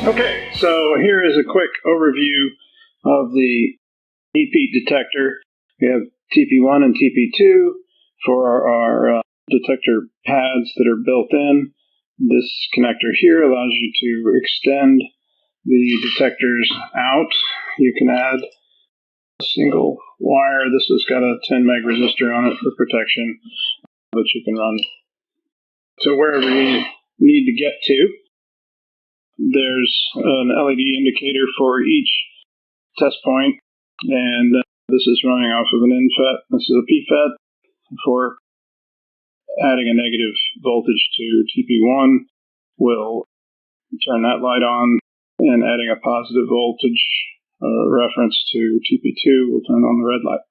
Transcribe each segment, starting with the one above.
Okay, so here is a quick overview of the heat detector. We have TP1 and TP2 for our detector pads that are built in. This connector here allows you to extend the detectors out. You can add a single wire. This has got a 10 meg resistor on it for protection, that you can run to wherever you need to get to. There's an LED indicator for each test point, and this is running off of an INFET. This is a PFET for adding a negative voltage to TP1. We'll turn that light on, and adding a positive voltage reference to TP2 will turn on the red light.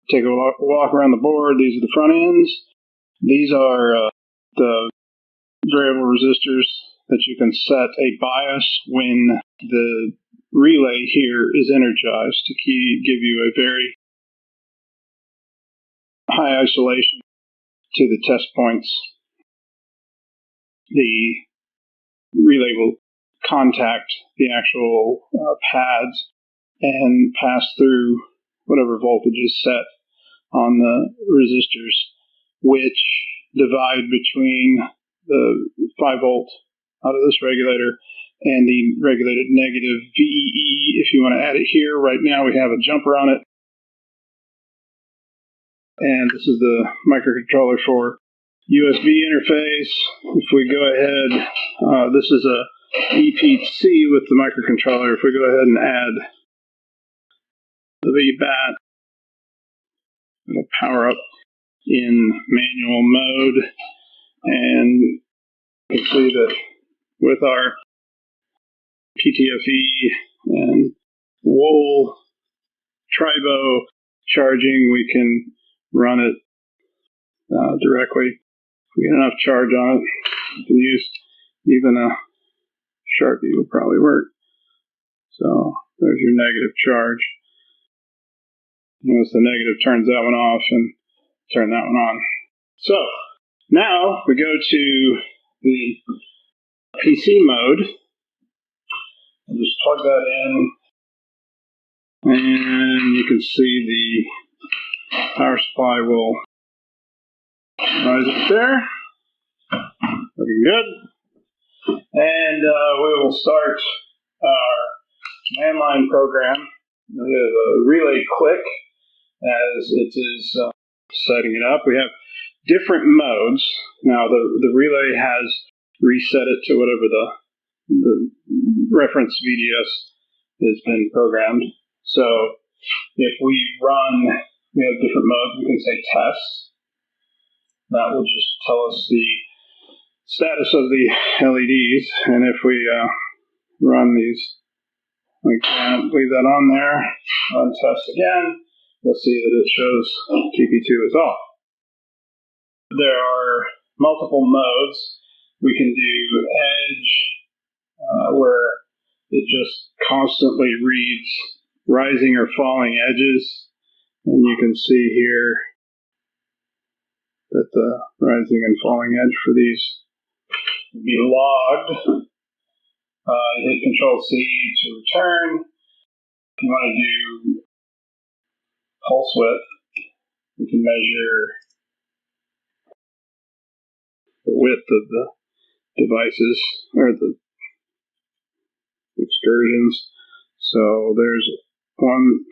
Take a walk around the board. These are the front ends. These are the variable resistors that you can set a bias when the relay here is energized to give you a very high isolation to the test points. The relay will contact the actual pads and pass through whatever voltage is set on the resistors, which divide between the 5 volt out of this regulator and the regulated negative VEE. If you want to add it here, right now we have a jumper on it. And this is the microcontroller for USB interface. If we go ahead, this is a EPC with the microcontroller. If we go ahead and add the VBAT, it'll power up in manual mode. And you can see that with our PTFE and wool Tribo charging, we can run it directly. If we get enough charge on it, you can use even a Sharpie will probably work. So there's your negative charge. Notice the negative turns that one off and turn that one on. So now we go to the PC mode. I'll just plug that in, and you can see the power supply will rise up there. Looking good. And we will start our command line program. We have a relay click as it is setting it up. We have different modes. Now the relay has reset it to whatever the reference VDS has been programmed. So if we have different modes. We can say test. That will just tell us the status of the LEDs. And if we run these, we can leave that on there, run test again, you'll see that it shows TP2 is off. There are multiple modes. We can do edge, where it just constantly reads rising or falling edges. And you can see here that the rising and falling edge for these will be logged. Hit Control-C to return. If you want to do pulse width, we can measure the width of the devices, or the excursions. So there's one,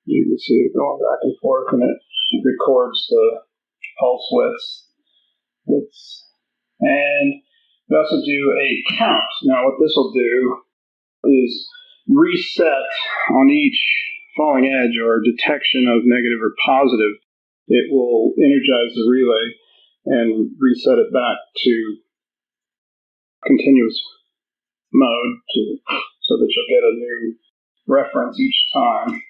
you can see it going back and forth, and it records the pulse widths. And we also do a count. Now what this will do is reset on each falling edge or detection of negative or positive. It will energize the relay and reset it back to continuous mode so that you'll get a new reference each time.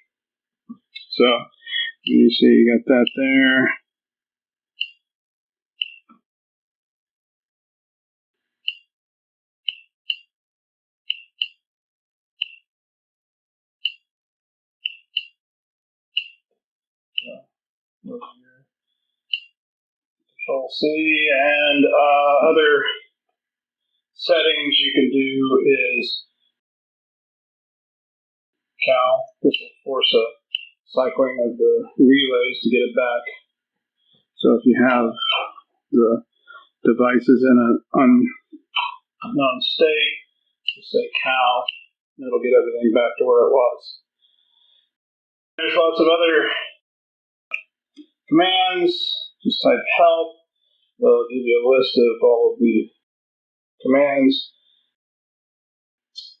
So you see you got that there. Control-C and other settings you can do is cal. This will force a cycling of the relays to get it back. So if you have the devices in an unknown state, just say cal, and it'll get everything back to where it was. There's lots of other commands. Just type help. They'll give you a list of all of the commands.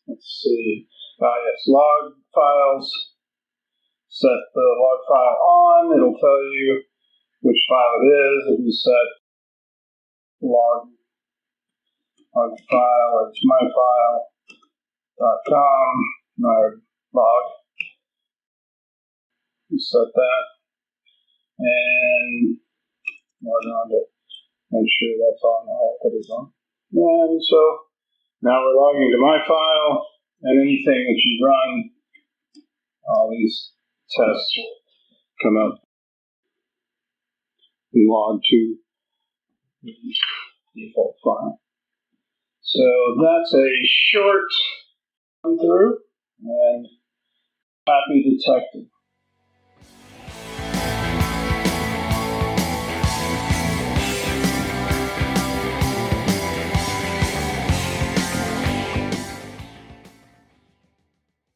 Let's see. Yes, log files. Set the log file on. It'll tell you which file it is. If you set log file, it's myfile.com, or log. You set that and log on to make sure that's on. I'll put it on. And so now we're logging to my file, and anything that you run, all these tests will come up and log to the default file. So that's a short run through, and happy detecting.